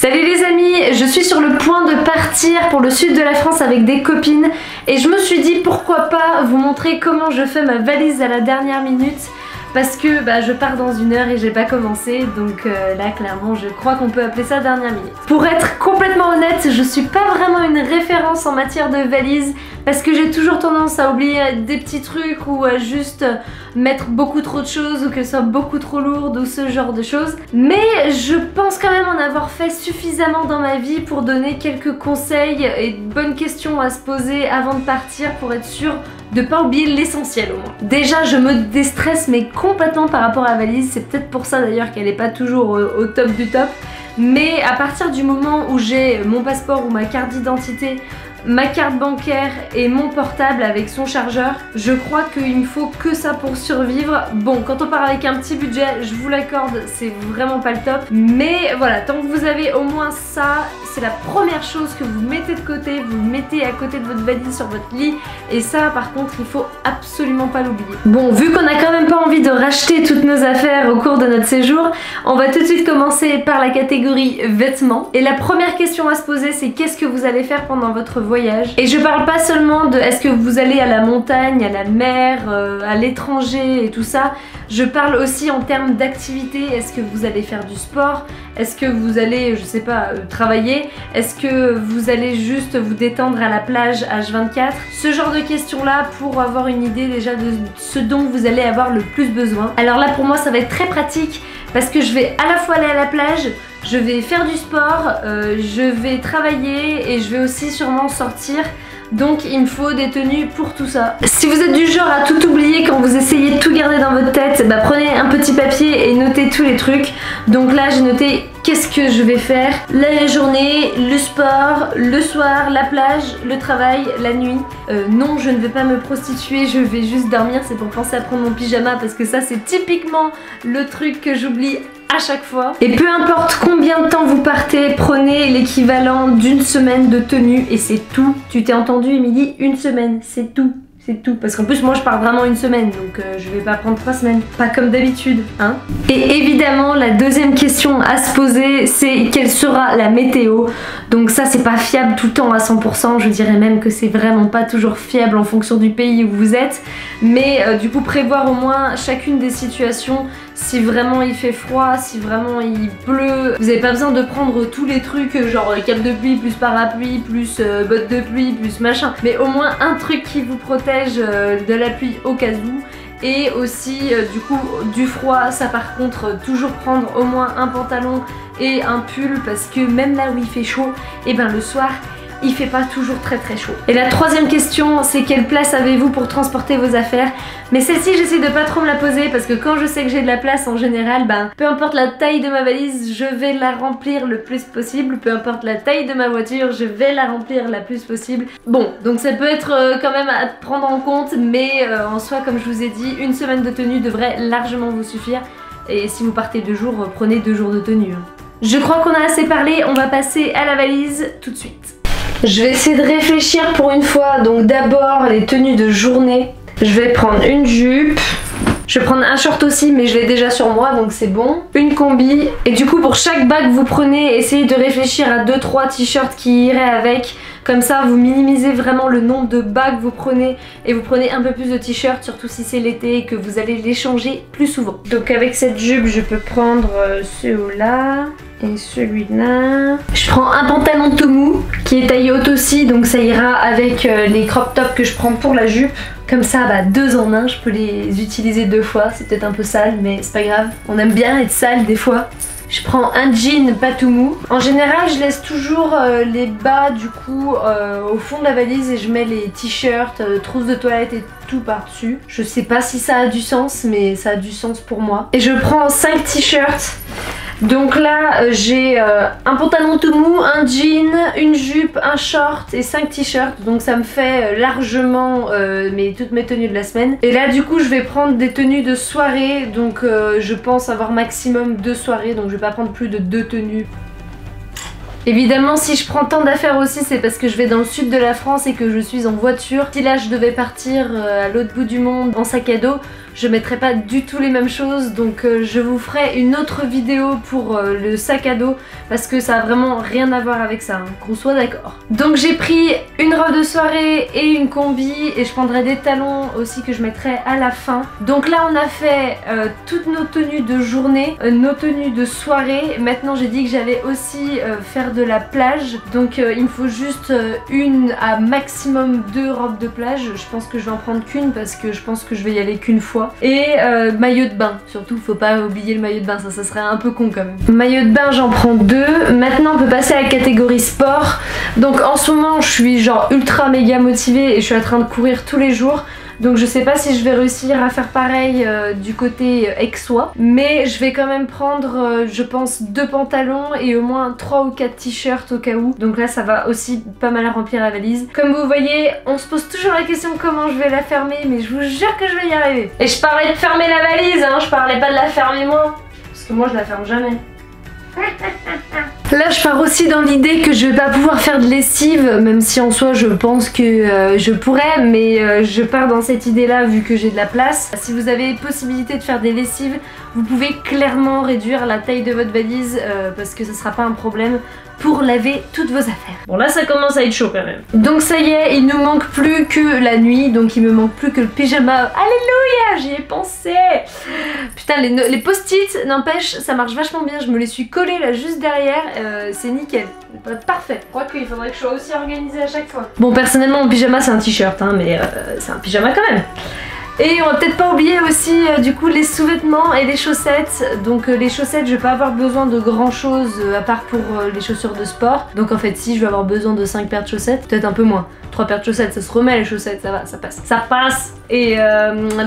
Salut les amis, je suis sur le point de partir pour le sud de la France avec des copines et je me suis dit pourquoi pas vous montrer comment je fais ma valise à la dernière minute parce que je pars dans 1 heure et j'ai pas commencé, donc là clairement je crois qu'on peut appeler ça dernière minute. Pour être complètement honnête, je suis pas vraiment une référence en matière de valise parce que j'ai toujours tendance à oublier des petits trucs ou à juste mettre beaucoup trop de choses ou que ce soit beaucoup trop lourde ou ce genre de choses. Mais je pense quand même en avoir fait suffisamment dans ma vie pour donner quelques conseils et de bonnes questions à se poser avant de partir pour être sûr de pas oublier l'essentiel au moins. Déjà je me déstresse mais complètement par rapport à la valise, c'est peut-être pour ça d'ailleurs qu'elle est pas toujours au top du top, mais à partir du moment où j'ai mon passeport ou ma carte d'identité, ma carte bancaire et mon portable avec son chargeur, je crois qu'il me faut que ça pour survivre. Bon, quand on part avec un petit budget, je vous l'accorde, c'est vraiment pas le top, mais voilà, tant que vous avez au moins ça, c'est la première chose que vous mettez de côté, vous mettez à côté de votre valise sur votre lit, et ça par contre il faut absolument pas l'oublier. Bon, vu qu'on a quand même pas envie de racheter toutes nos affaires au cours de notre séjour, on va tout de suite commencer par la catégorie vêtements, et la première question à se poser c'est qu'est-ce que vous allez faire pendant votre voyage. Et je parle pas seulement de est-ce que vous allez à la montagne, à la mer, à l'étranger et tout ça, je parle aussi en termes d'activité. Est-ce que vous allez faire du sport? Est-ce que vous allez, je sais pas, travailler? Est-ce que vous allez juste vous détendre à la plage H24? Ce genre de questions là pour avoir une idée déjà de ce dont vous allez avoir le plus besoin. Alors là pour moi ça va être très pratique parce que je vais à la fois aller à la plage, je vais faire du sport, je vais travailler et je vais aussi sûrement sortir. Donc il me faut des tenues pour tout ça. Si vous êtes du genre à tout oublier quand vous essayez de tout garder dans votre tête, prenez un petit papier et notez tous les trucs. Donc là j'ai noté qu'est-ce que je vais faire la journée, le sport, le soir, la plage, le travail, la nuit. Non, je ne vais pas me prostituer, je vais juste dormir. C'est pour penser à prendre mon pyjama parce que ça c'est typiquement le truc que j'oublie à chaque fois. Et peu importe combien de temps vous partez, prenez l'équivalent d'1 semaine de tenue et c'est tout. Tu t'es entendu Émilie? 1 semaine, c'est tout. C'est tout, parce qu'en plus moi je pars vraiment 1 semaine, donc je vais pas prendre 3 semaines, pas comme d'habitude, hein. Et évidemment la deuxième question à se poser c'est quelle sera la météo. Donc ça c'est pas fiable tout le temps à 100%, je dirais même que c'est vraiment pas toujours fiable en fonction du pays où vous êtes, mais du coup prévoir au moins chacune des situations. Si vraiment il fait froid, si vraiment il pleut, vous n'avez pas besoin de prendre tous les trucs genre cape de pluie plus parapluie plus bottes de pluie plus machin, mais au moins un truc qui vous protège de la pluie au cas où. Et aussi du coup du froid, ça par contre toujours prendre au moins un pantalon et un pull parce que même là où il fait chaud, et le soir il fait pas toujours très chaud. Et la troisième question c'est quelle place avez-vous pour transporter vos affaires? Mais celle-ci j'essaie de pas trop me la poser parce que quand je sais que j'ai de la place en général, peu importe la taille de ma valise, je vais la remplir le plus possible. Peu importe la taille de ma voiture, je vais la remplir la plus possible. Bon, donc ça peut être quand même à prendre en compte, mais en soi comme je vous ai dit, 1 semaine de tenue devrait largement vous suffire. Et si vous partez 2 jours, prenez 2 jours de tenue. Je crois qu'on a assez parlé, on va passer à la valise tout de suite. Je vais essayer de réfléchir pour une fois. Donc d'abord les tenues de journée. Je vais prendre une jupe. Je vais prendre un short aussi mais je l'ai déjà sur moi donc c'est bon. Une combi. Et du coup pour chaque bag que vous prenez, essayez de réfléchir à 2-3 t-shirts qui iraient avec. Comme ça vous minimisez vraiment le nombre de bags que vous prenez et vous prenez un peu plus de t-shirts, surtout si c'est l'été et que vous allez les changer plus souvent. Donc avec cette jupe je peux prendre celui-là et celui-là. Je prends un pantalon tout mou qui est taille haute aussi, donc ça ira avec les crop tops que je prends pour la jupe. Comme ça 2 en 1, je peux les utiliser 2 fois. C'est peut-être un peu sale mais c'est pas grave, on aime bien être sale des fois. Je prends un jean pas tout mou. En général je laisse toujours les bas du coup au fond de la valise et je mets les t-shirts, trousses de toilette et tout par dessus. Je sais pas si ça a du sens mais ça a du sens pour moi. Et je prends 5 t-shirts. Donc là j'ai un pantalon tout mou, un jean, une jupe, un short et 5 t-shirts. Donc ça me fait largement toutes mes tenues de la semaine. Et là du coup je vais prendre des tenues de soirée. Donc je pense avoir maximum 2 soirées. Donc je vais pas prendre plus de 2 tenues. Évidemment si je prends tant d'affaires aussi c'est parce que je vais dans le sud de la France et que je suis en voiture. Si là je devais partir à l'autre bout du monde en sac à dos, je mettrai pas du tout les mêmes choses, donc je vous ferai une autre vidéo pour le sac à dos parce que ça a vraiment rien à voir avec ça, hein, qu'on soit d'accord. Donc j'ai pris une robe de soirée et une combi et je prendrai des talons aussi que je mettrai à la fin. Donc là on a fait toutes nos tenues de journée, nos tenues de soirée. Maintenant j'ai dit que j'allais aussi faire de la plage, donc il me faut juste une à maximum 2 robes de plage. Je pense que je vais en prendre qu'une parce que je pense que je vais y aller qu'une fois. Et maillot de bain, surtout faut pas oublier le maillot de bain, ça serait un peu con quand même. Maillot de bain j'en prends 2. Maintenant on peut passer à la catégorie sport. Donc en ce moment je suis genre ultra méga motivée et je suis en train de courir tous les jours. Donc je sais pas si je vais réussir à faire pareil du côté aixois, mais je vais quand même prendre je pense 2 pantalons et au moins 3 ou 4 t-shirts au cas où. Donc là ça va aussi pas mal remplir la valise. Comme vous voyez, on se pose toujours la question comment je vais la fermer, mais je vous jure que je vais y arriver. Et je parlais de fermer la valise, hein, je parlais pas de la fermer moi, parce que moi je la ferme jamais. Là je pars aussi dans l'idée que je vais pas pouvoir faire de lessive, même si en soi je pense que je pourrais, mais je pars dans cette idée là vu que j'ai de la place. Si vous avez possibilité de faire des lessives, vous pouvez clairement réduire la taille de votre valise parce que ce sera pas un problème pour laver toutes vos affaires. Bon là ça commence à être chaud quand même. Donc ça y est, il nous manque plus que la nuit, donc il me manque plus que le pyjama. Alléluia, j'y ai pensé. Putain les post-it, n'empêche, ça marche vachement bien, je me les suis collés là juste derrière, c'est nickel. Parfait. Quoique il faudrait que je sois aussi organisée à chaque fois. Bon personnellement mon pyjama c'est un t-shirt hein, mais c'est un pyjama quand même. Et on va peut-être pas oublier aussi du coup les sous-vêtements et les chaussettes. Donc les chaussettes je vais pas avoir besoin de grand chose à part pour les chaussures de sport. Donc en fait si je vais avoir besoin de 5 paires de chaussettes, peut-être un peu moins. 3 paires de chaussettes ça se remet, les chaussettes ça va, ça passe. Ça passe. Et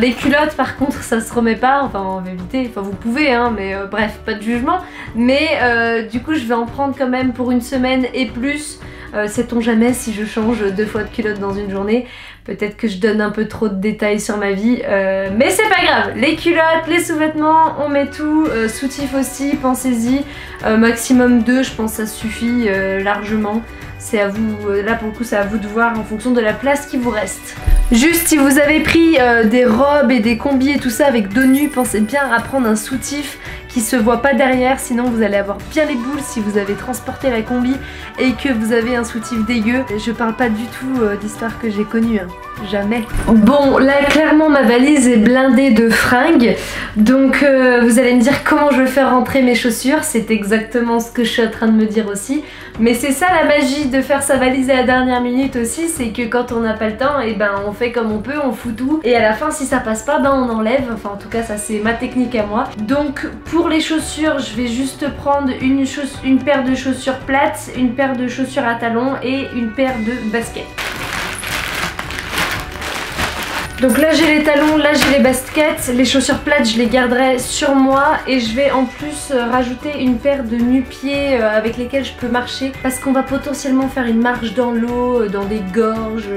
les culottes par contre ça se remet pas, enfin on va éviter, enfin vous pouvez hein, mais bref pas de jugement. Mais du coup je vais en prendre quand même pour une semaine et plus. Sait-on jamais si je change 2 fois de culotte dans une journée. Peut-être que je donne un peu trop de détails sur ma vie, mais c'est pas grave. Les culottes, les sous-vêtements, on met tout, soutif aussi, pensez-y. Maximum 2, je pense que ça suffit largement. C'est à vous, là pour le coup c'est à vous de voir en fonction de la place qui vous reste. Juste si vous avez pris des robes et des combis et tout ça avec dos nu, pensez bien à prendre un soutif qui se voit pas derrière, sinon vous allez avoir bien les boules si vous avez transporté la combi et que vous avez un soutif dégueu. Je parle pas du tout d'histoire que j'ai connue, hein. Jamais. Bon là clairement ma valise est blindée de fringues, donc vous allez me dire comment je vais faire rentrer mes chaussures. C'est exactement ce que je suis en train de me dire aussi, mais c'est ça la magie de faire sa valise à la dernière minute aussi, c'est que quand on n'a pas le temps, et ben on fait comme on peut, on fout tout et à la fin si ça passe pas ben on enlève, enfin en tout cas ça c'est ma technique à moi. Donc pour les chaussures je vais juste prendre une paire de chaussures plates, une paire de chaussures à talons et une paire de baskets. Donc là j'ai les talons, là j'ai les baskets, les chaussures plates je les garderai sur moi et je vais en plus rajouter une paire de nu-pieds avec lesquels je peux marcher parce qu'on va potentiellement faire une marche dans l'eau, dans des gorges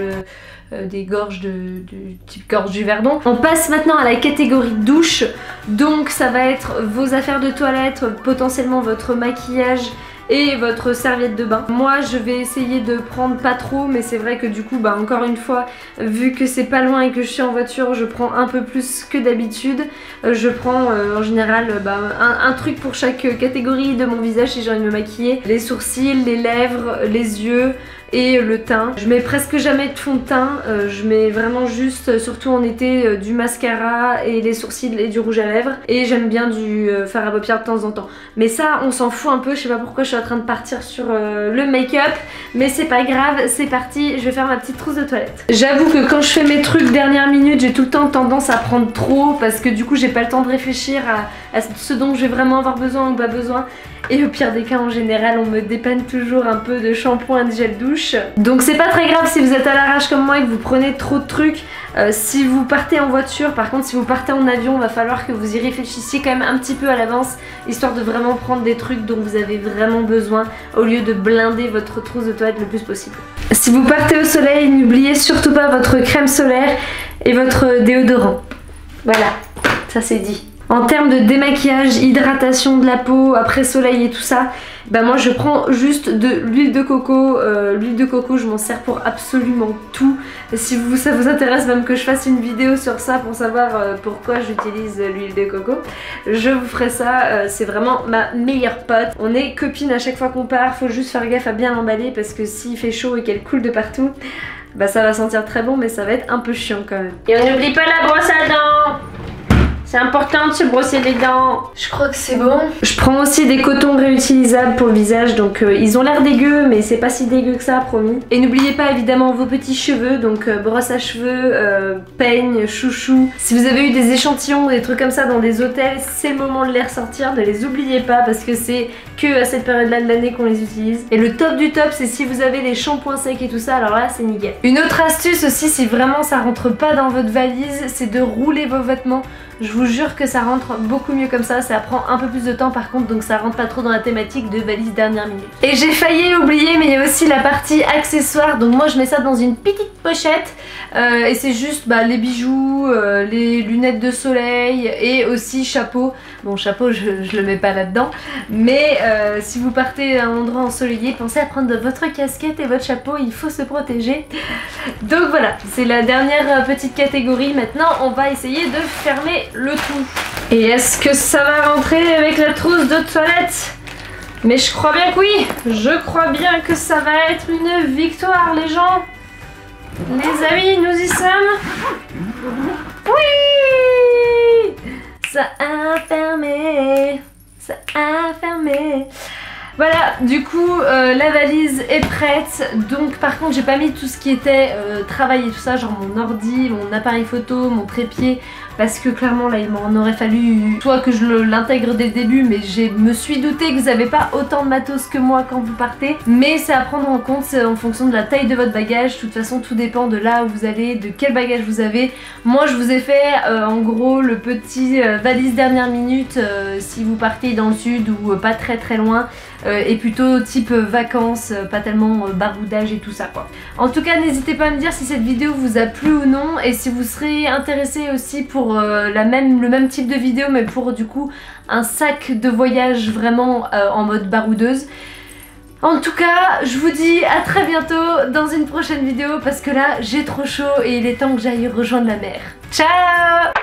de type gorge du Verdon. On passe maintenant à la catégorie douche, donc ça va être vos affaires de toilette, potentiellement votre maquillage et votre serviette de bain. Moi je vais essayer de prendre pas trop, mais c'est vrai que du coup bah encore une fois vu que c'est pas loin et que je suis en voiture je prends un peu plus que d'habitude. Je prends en général un truc pour chaque catégorie de mon visage si j'ai envie de me maquiller. Les sourcils, les lèvres, les yeux et le teint. Je mets presque jamais de fond de teint, je mets vraiment juste, surtout en été, du mascara et les sourcils et du rouge à lèvres. Et j'aime bien du fard à paupières de temps en temps. Mais ça on s'en fout un peu, je sais pas pourquoi je suis en train de partir sur le make-up. Mais c'est pas grave, c'est parti, je vais faire ma petite trousse de toilette. J'avoue que quand je fais mes trucs dernière minute, j'ai tout le temps tendance à prendre trop parce que du coup j'ai pas le temps de réfléchir à ce dont je vais vraiment avoir besoin ou pas besoin. Et au pire des cas en général on me dépanne toujours un peu de shampoing et de gel douche. Donc c'est pas très grave si vous êtes à l'arrache comme moi et que vous prenez trop de trucs. Si vous partez en voiture, par contre si vous partez en avion, va falloir que vous y réfléchissiez quand même un petit peu à l'avance, histoire de vraiment prendre des trucs dont vous avez vraiment besoin au lieu de blinder votre trousse de toilette le plus possible. Si vous partez au soleil, n'oubliez surtout pas votre crème solaire et votre déodorant. Voilà, ça c'est dit. En termes de démaquillage, hydratation de la peau, après soleil et tout ça, bah moi je prends juste de l'huile de coco. L'huile de coco je m'en sers pour absolument tout. Et si ça vous intéresse même que je fasse une vidéo sur ça pour savoir pourquoi j'utilise l'huile de coco, je vous ferai ça. C'est vraiment ma meilleure pote. On est copines à chaque fois qu'on part, faut juste faire gaffe à bien l'emballer parce que s'il fait chaud et qu'elle coule de partout, bah ça va sentir très bon mais ça va être un peu chiant quand même. Et on n'oublie pas la brosse à dents. C'est important de se brosser les dents. Je crois que c'est bon. Je prends aussi des cotons réutilisables pour le visage. Donc ils ont l'air dégueux mais c'est pas si dégueu que ça, promis. Et n'oubliez pas évidemment vos petits cheveux. Donc brosse à cheveux, peigne, chouchou. Si vous avez eu des échantillons, des trucs comme ça dans des hôtels, c'est le moment de les ressortir. Ne les oubliez pas parce que c'est que à cette période-là de l'année qu'on les utilise. Et le top du top, c'est si vous avez des shampoings secs et tout ça, alors là c'est nickel. Une autre astuce aussi, si vraiment ça rentre pas dans votre valise, c'est de rouler vos vêtements. Je vous jure que ça rentre beaucoup mieux comme ça prend un peu plus de temps par contre, donc ça rentre pas trop dans la thématique de valise dernière minute. Et j'ai failli oublier, mais il y a aussi la partie accessoires, donc moi je mets ça dans une petite pochette et c'est juste les bijoux, les lunettes de soleil et aussi chapeau. Bon, chapeau je le mets pas là-dedans, mais si vous partez à un endroit ensoleillé, pensez à prendre votre casquette et votre chapeau, il faut se protéger. Donc voilà, c'est la dernière petite catégorie. Maintenant on va essayer de fermer le tout. Et est-ce que ça va rentrer avec la trousse de toilette? Mais je crois bien que oui. Je crois bien que ça va être une victoire, les gens. Les amis, nous y sommes. Oui, ça a fermé. Ça a fermé. Voilà, du coup la valise est prête. Donc par contre j'ai pas mis tout ce qui était travail et tout ça, genre mon ordi, mon appareil photo, mon trépied, parce que clairement là il m'en aurait fallu soit que je l'intègre dès le début, mais je me suis douté que vous avez pas autant de matos que moi quand vous partez. Mais c'est à prendre en compte en fonction de la taille de votre bagage. De toute façon tout dépend de là où vous allez, de quel bagage vous avez. Moi je vous ai fait en gros le petit valise dernière minute si vous partez dans le sud ou pas très très loin. Et plutôt type vacances, pas tellement baroudage et tout ça quoi. En tout cas n'hésitez pas à me dire si cette vidéo vous a plu ou non, et si vous serez intéressé aussi pour le même type de vidéo mais pour du coup un sac de voyage vraiment en mode baroudeuse. En tout cas je vous dis à très bientôt dans une prochaine vidéo parce que là j'ai trop chaud et il est temps que j'aille rejoindre la mer. Ciao!